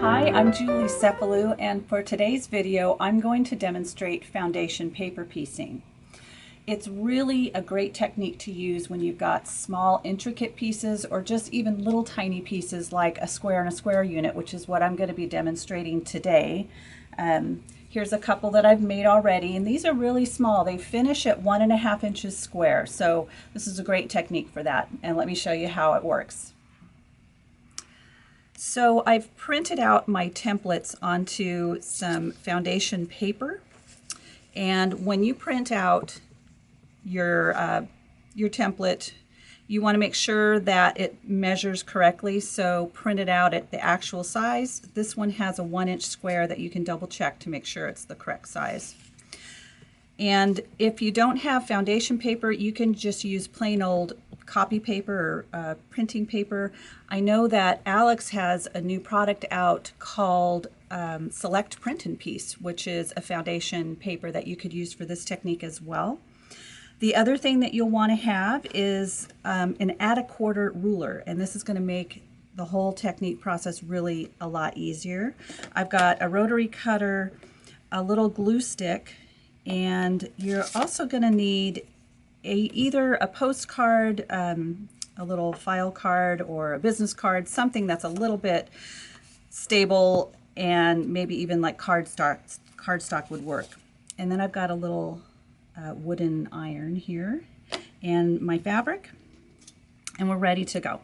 Hi, I'm Julie Cefalu, and for today's video, I'm going to demonstrate foundation paper piecing. It's really a great technique to use when you've got small, intricate pieces or just even little tiny pieces like a square and a square unit, which is what I'm going to be demonstrating today. Here's a couple that I've made already, and these are really small. They finish at 1.5 inches square, so this is a great technique for that. And let me show you how it works. So I've printed out my templates onto some foundation paper, and when you print out your template, you want to make sure that it measures correctly, so print it out at the actual size. This one has a 1-inch square that you can double check to make sure it's the correct size. And if you don't have foundation paper, you can just use plain old copy paper or printing paper. I know that Alex has a new product out called Select Print and Piece, which is a foundation paper that you could use for this technique as well. The other thing that you'll want to have is an add-a-quarter ruler, and this is going to make the whole technique process really a lot easier. I've got a rotary cutter, a little glue stick, and you're also going to need either a postcard, a little file card, or a business card, something that's a little bit stable, and maybe even like cardstock would work. And then I've got a little wooden iron here and my fabric, and we're ready to go.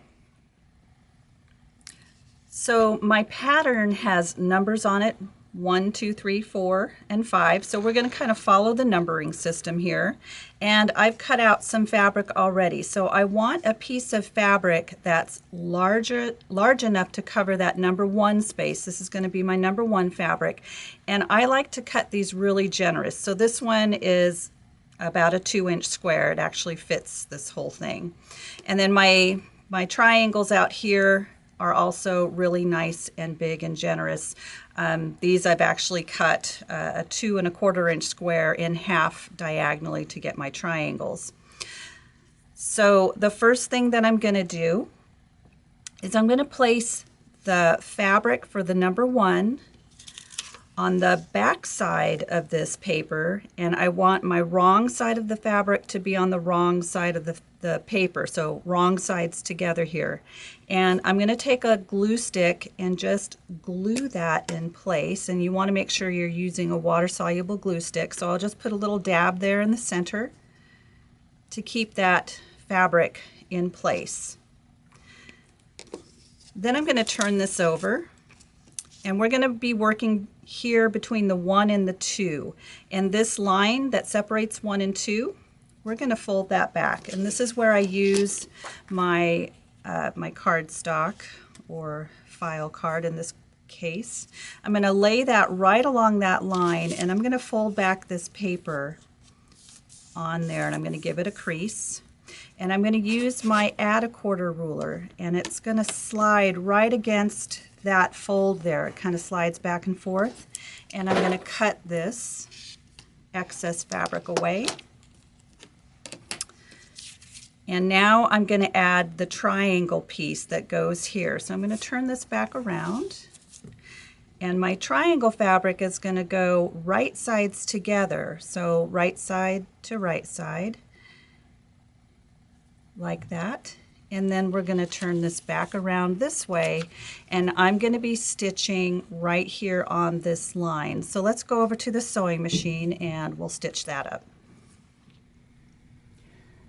So my pattern has numbers on it, 1, 2, 3, 4, and 5. So we're going to kind of follow the numbering system here. And I've cut out some fabric already. So I want a piece of fabric that's large enough to cover that number 1 space. This is going to be my number 1 fabric. And I like to cut these really generous. So this one is about a 2-inch square. It actually fits this whole thing. And then my triangles out here are also really nice and big and generous. These I've actually cut a 2¼ inch square in half diagonally to get my triangles. So the first thing that I'm going to do is I'm going to place the fabric for the number 1 on the back side of this paper, and I want my wrong side of the fabric to be on the wrong side of the paper, so wrong sides together here. And I'm going to take a glue stick and just glue that in place, and you want to make sure you're using a water-soluble glue stick, so I'll just put a little dab there in the center to keep that fabric in place. Then I'm going to turn this over, and we're going to be working here between the 1 and the 2. And this line that separates 1 and 2, we're going to fold that back. And this is where I use my cardstock or file card in this case. I'm going to lay that right along that line, and I'm going to fold back this paper on there, and I'm going to give it a crease. And I'm going to use my add-a-quarter ruler, and it's going to slide right against that fold there. It kind of slides back and forth, and I'm going to cut this excess fabric away. And now I'm going to add the triangle piece that goes here. So I'm going to turn this back around, and my triangle fabric is going to go right sides together, so right side to right side like that. And then we're going to turn this back around this way, and I'm going to be stitching right here on this line. So let's go over to the sewing machine and we'll stitch that up.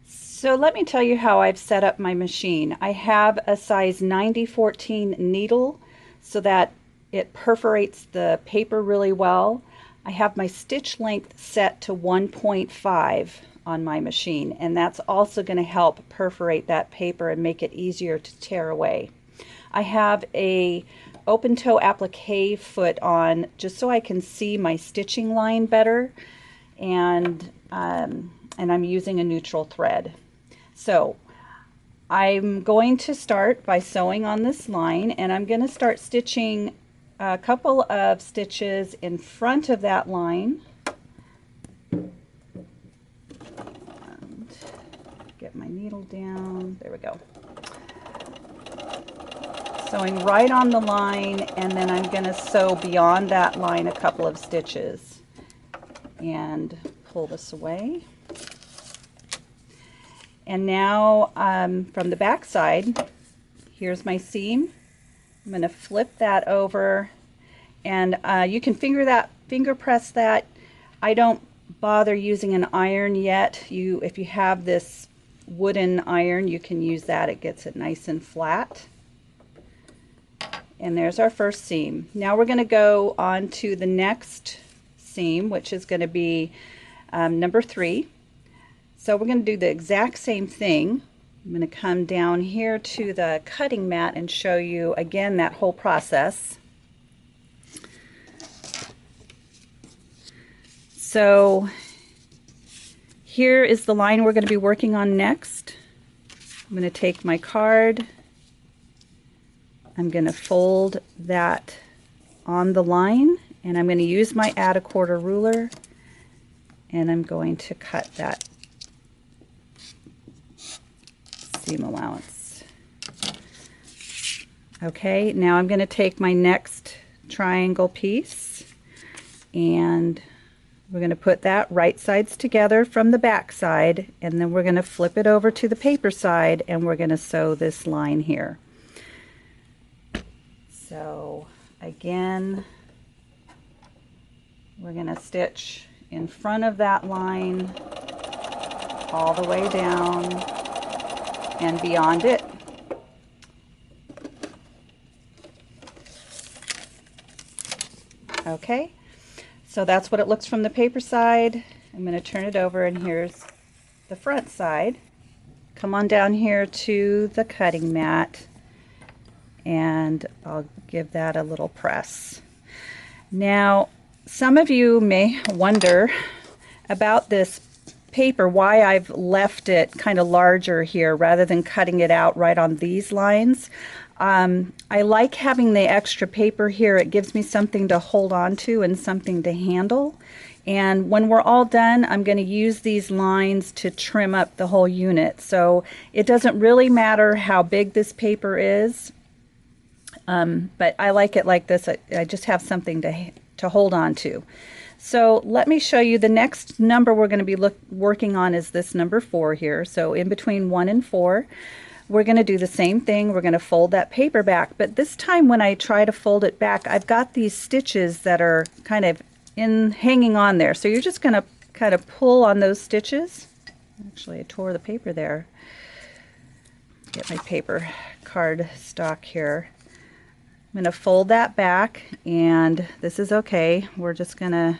So let me tell you how I've set up my machine. I have a size 90-14 needle so that it perforates the paper really well. I have my stitch length set to 1.5 on my machine, and that's also going to help perforate that paper and make it easier to tear away. I have a open toe applique foot on just so I can see my stitching line better, and I'm using a neutral thread. So I'm going to start by sewing on this line, and I'm going to start stitching a couple of stitches in front of that line. Get my needle down. There we go. sewing right on the line, and then I'm going to sew beyond that line a couple of stitches and pull this away. And now from the back side, here's my seam. I'm going to flip that over, and you can finger press that. I don't bother using an iron yet. If you have this wooden iron, you can use that. It gets it nice and flat. And there's our first seam. Now we're going to go on to the next seam, which is going to be number 3. So we're going to do the exact same thing. I'm going to come down here to the cutting mat and show you again that whole process. So here is the line we're going to be working on next. I'm going to take my card. I'm going to fold that on the line, and I'm going to use my add a quarter ruler, and I'm going to cut that seam allowance. Okay, now I'm going to take my next triangle piece, and we're going to put that right sides together from the back side, and then we're going to flip it over to the paper side, and we're going to sew this line here. So again, we're going to stitch in front of that line all the way down and beyond it. Okay, so that's what it looks from the paper side. I'm going to turn it over, and here's the front side. Come on down here to the cutting mat, and I'll give that a little press. Now, some of you may wonder about this paper, why I've left it kind of larger here rather than cutting it out right on these lines. I like having the extra paper here. It gives me something to hold on to and something to handle. And when we're all done, I'm going to use these lines to trim up the whole unit. So it doesn't really matter how big this paper is, but I like it like this. I just have something to hold on to. So let me show you the next number we're going to be working on is this number 4 here. So in between 1 and 4, we're going to do the same thing. We're going to fold that paper back, but this time when I try to fold it back, I've got these stitches that are kind of hanging on there. So you're just going to kind of pull on those stitches. Actually, I tore the paper there. Get my paper card stock here. I'm going to fold that back, and this is okay. We're just going to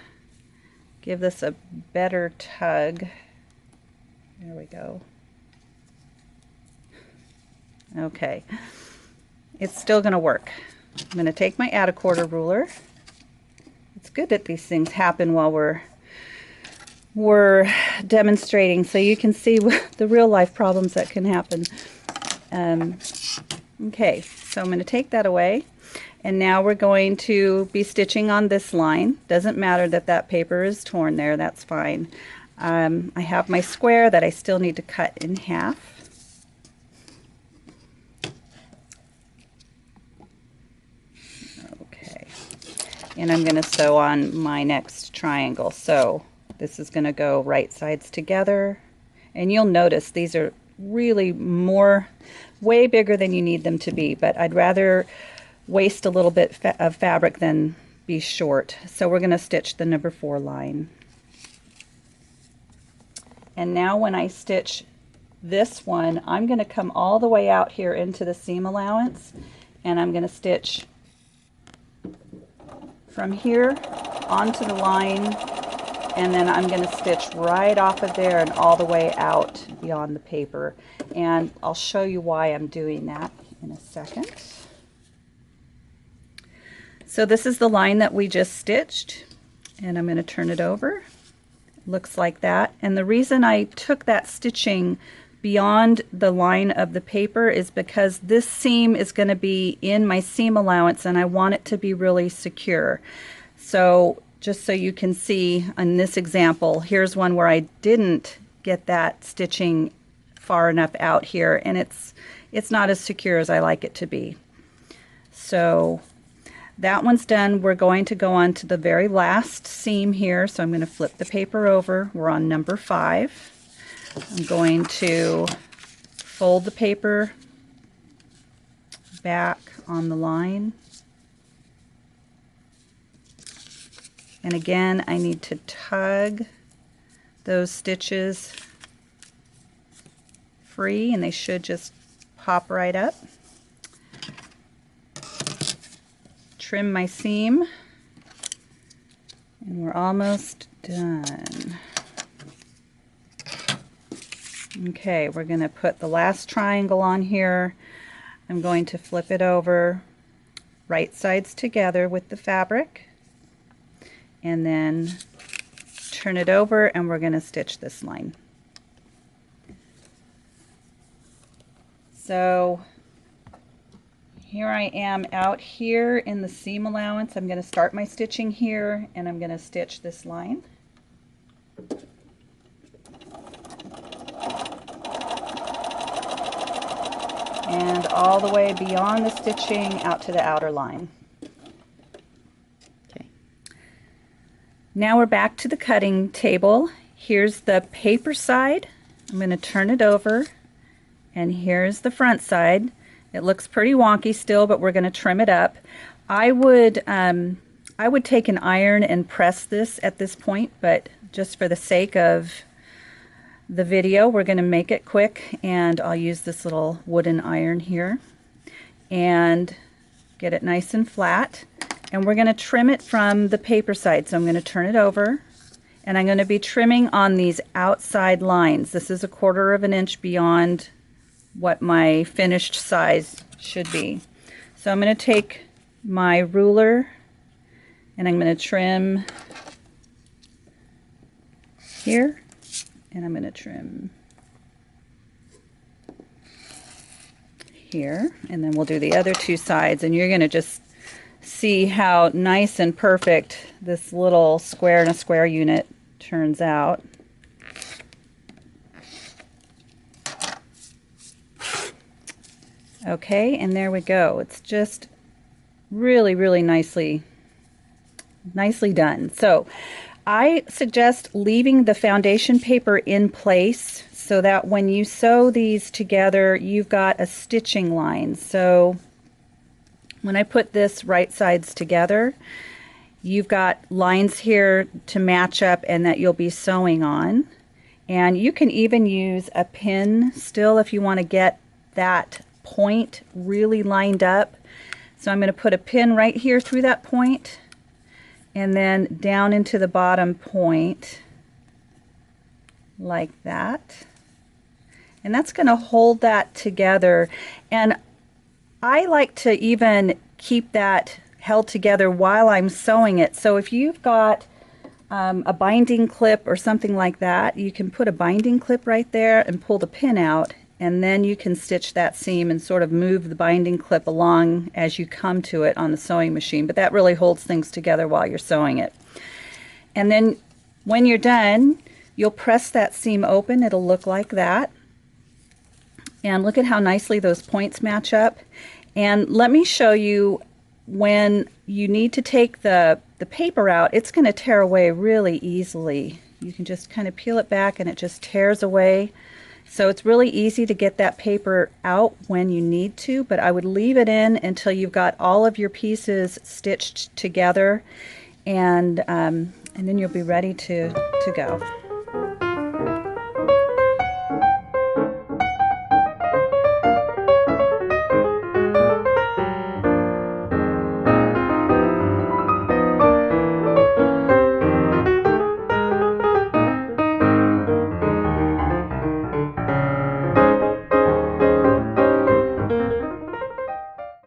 give this a better tug. There we go. Okay, it's still going to work. I'm going to take my add a quarter ruler. It's good that these things happen while we're demonstrating, so you can see the real life problems that can happen. Okay, so I'm going to take that away, and now we're going to be stitching on this line. Doesn't matter that that paper is torn there, that's fine. I have my square that I still need to cut in half. Okay, and I'm going to sew on my next triangle. So this is going to go right sides together, and you'll notice these are really way bigger than you need them to be, but I'd rather waste a little bit of fabric than be short. So we're going to stitch the number 4 line. And now when I stitch this one, I'm going to come all the way out here into the seam allowance, and I'm going to stitch from here onto the line, and then I'm going to stitch right off of there and all the way out beyond the paper. And I'll show you why I'm doing that in a second. So this is the line that we just stitched, and I'm going to turn it over. Looks like that. And the reason I took that stitching beyond the line of the paper is because this seam is going to be in my seam allowance, and I want it to be really secure. So just so you can see on this example, here's one where I didn't get that stitching far enough out here, and it's not as secure as I like it to be. So that one's done. We're going to go on to the very last seam here. So I'm going to flip the paper over. We're on number 5. I'm going to fold the paper back on the line. And again, I need to tug those stitches free, and they should just pop right up. Trim my seam, and we're almost done. Okay, we're going to put the last triangle on here. I'm going to flip it over, right sides together with the fabric, and then turn it over, and we're going to stitch this line. So here I am out here in the seam allowance. I'm going to start my stitching here, and I'm going to stitch this line. And all the way beyond the stitching out to the outer line. Okay. Now we're back to the cutting table. Here's the paper side. I'm going to turn it over, and here's the front side. It looks pretty wonky still, but we're going to trim it up. I would take an iron and press this at this point, but just for the sake of the video, we're going to make it quick, and I'll use this little wooden iron here and get it nice and flat. And we're going to trim it from the paper side. So I'm going to turn it over, and I'm going to be trimming on these outside lines. This is 1/4 of an inch beyond what my finished size should be. So I'm going to take my ruler, and I'm going to trim here, and I'm going to trim here, and then we'll do the other 2 sides, and you're going to just see how nice and perfect this little square in a square unit turns out. Okay, and there we go. It's just really, really nicely done. So I suggest leaving the foundation paper in place so that when you sew these together, you've got a stitching line. So when I put this right sides together, you've got lines here to match up and that you'll be sewing on. And you can even use a pin still if you want to get that point really lined up. So I'm going to put a pin right here through that point, and then down into the bottom point like that, and that's going to hold that together. And I like to even keep that held together while I'm sewing it. So if you've got a binding clip or something like that, you can put a binding clip right there and pull the pin out, and then you can stitch that seam and sort of move the binding clip along as you come to it on the sewing machine. But that really holds things together while you're sewing it. And then when you're done, you'll press that seam open. It'll look like that. And look at how nicely those points match up. And let me show you when you need to take the paper out, it's going to tear away really easily. You can just kind of peel it back and it just tears away. So it's really easy to get that paper out when you need to, but I would leave it in until you've got all of your pieces stitched together, and then you'll be ready to go.